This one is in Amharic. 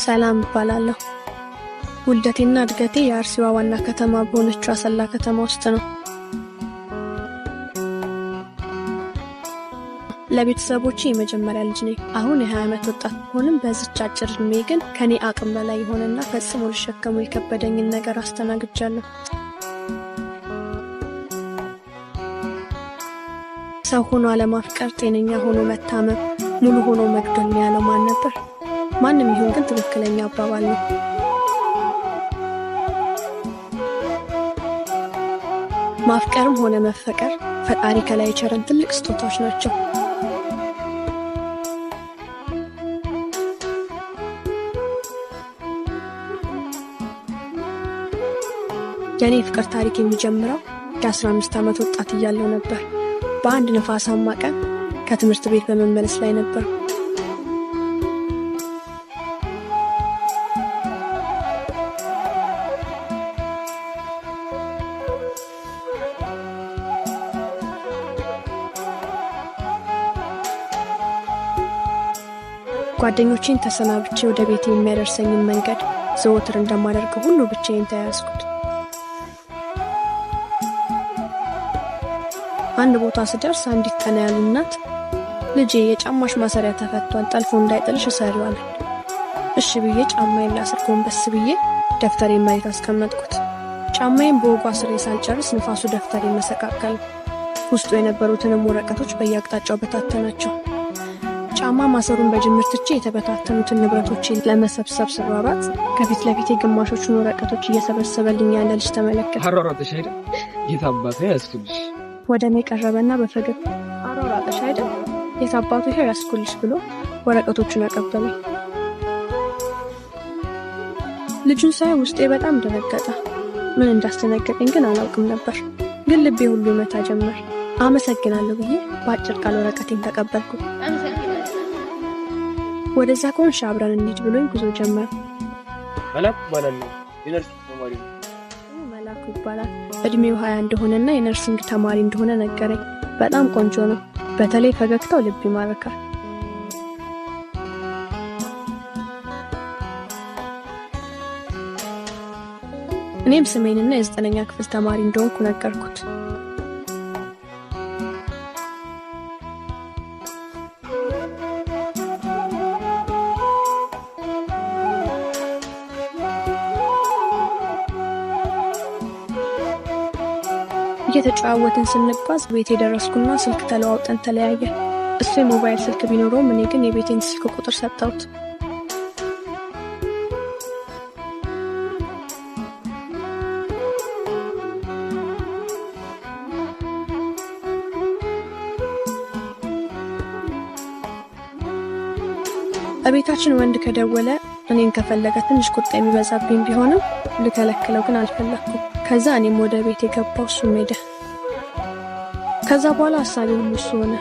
ሰላም እባላለሁ። ውልደቴና እድገቴ የአርሲዋ ዋና ከተማ በሆነችው አሰላ ከተማ ውስጥ ነው። ለቤተሰቦቼ የመጀመሪያ ልጅ ነኝ። አሁን የ20 ዓመት ወጣት ሆንም በዚች አጭር ዕድሜ ግን ከኔ አቅም በላይ የሆነና ፈጽሞ ልሸከመው የከበደኝን ነገር አስተናግጃለሁ። ሰው ሆኖ አለማፍቀር፣ ጤነኛ ሆኖ መታመም፣ ሙሉ ሆኖ መግደል ያለው ማን ነበር? ማንም ይሁን ግን ትክክለኛ አባባል ነው። ማፍቀርም ሆነ መፈቀር ፈጣሪ ከላይ የቸረን ትልቅ ስጦታዎች ናቸው። የኔ ፍቅር ታሪክ የሚጀምረው የ15 ዓመት ወጣት እያለሁ ነበር። በአንድ ነፋሳማ ቀን ከትምህርት ቤት በመመለስ ላይ ነበር። ጓደኞቼን ተሰናብቼ ወደ ቤት የሚያደርሰኝን መንገድ ዘወትር እንደማደርገው ሁሉ ብቻዬን ተያዝኩት። አንድ ቦታ ስደርስ አንዲት ቀና ያሉ እናት ልጄ የጫማሽ ማሰሪያ ተፈቷል፣ ጠልፎ እንዳይጥልሽ እሰሪው አለ። እሺ ብዬ ጫማዬን ላስር ጎንበስ ብዬ ደፍተሬን መሬት አስቀመጥኩት። ጫማዬን በወጉ አስሬ ሳልጨርስ ንፋሱ ደፍተሬን መሰቃቀለ። ውስጡ የነበሩትንም ወረቀቶች በየአቅጣጫው በታተናቸው። ጫማ ማሰሩን በጅምር ትቼ የተበታተኑትን ንብረቶችን ለመሰብሰብ ስሯሯጥ ከፊት ለፊቴ ግማሾቹን ወረቀቶች እየሰበሰበልኝ ያለ ልጅ ተመለከተ። አሯሯጥሽ አይደል? የታባቱ ያስኩልሽ። ወደ እኔ ቀረበና በፈገግ አሯሯጥሽ አይደል? የታባቱ ይሄ ያስኩልሽ ብሎ ወረቀቶቹን አቀበለኝ። ልጁን ሳይ ውስጤ በጣም ደነገጠ። ምን እንዳስደነገጠኝ ግን አላውቅም ነበር። ግን ልቤ ሁሉ ይመታ ጀመር። አመሰግናለሁ ብዬ በአጭር ቃል ወረቀቴን ተቀበልኩ። ወደዛ ኮንሽ አብረን እንሂድ ብሎኝ ጉዞ ጀመረ። መላኩ ይባላል። የነርሲንግ ተማሪ ነው። መላኩ ይባላል። እድሜው 20 እንደሆነና የነርሲንግ ተማሪ እንደሆነ ነገረኝ። በጣም ቆንጆ ነው። በተለይ ፈገግታው ልብ ይማርካል። እኔም ስሜንና የ9ኛ ክፍል ተማሪ እንደሆንኩ ነገርኩት። እየተጫወትን ስንጓዝ ቤቴ ደረስኩና ስልክ ተለዋውጠን ተለያየ። እሱ የሞባይል ስልክ ቢኖረውም እኔ ግን የቤቴን ስልክ ቁጥር ሰጠሁት። እቤታችን ወንድ ከደወለ እኔን ከፈለገ ትንሽ ቁጣ የሚበዛብኝ ቢሆንም ልከለክለው ግን አልፈለኩም። ከዛ እኔም ወደ ቤት የገባው እሱም ሄደ። ከዛ በኋላ ሐሳቤ ሁሉ እሱ ሆነ።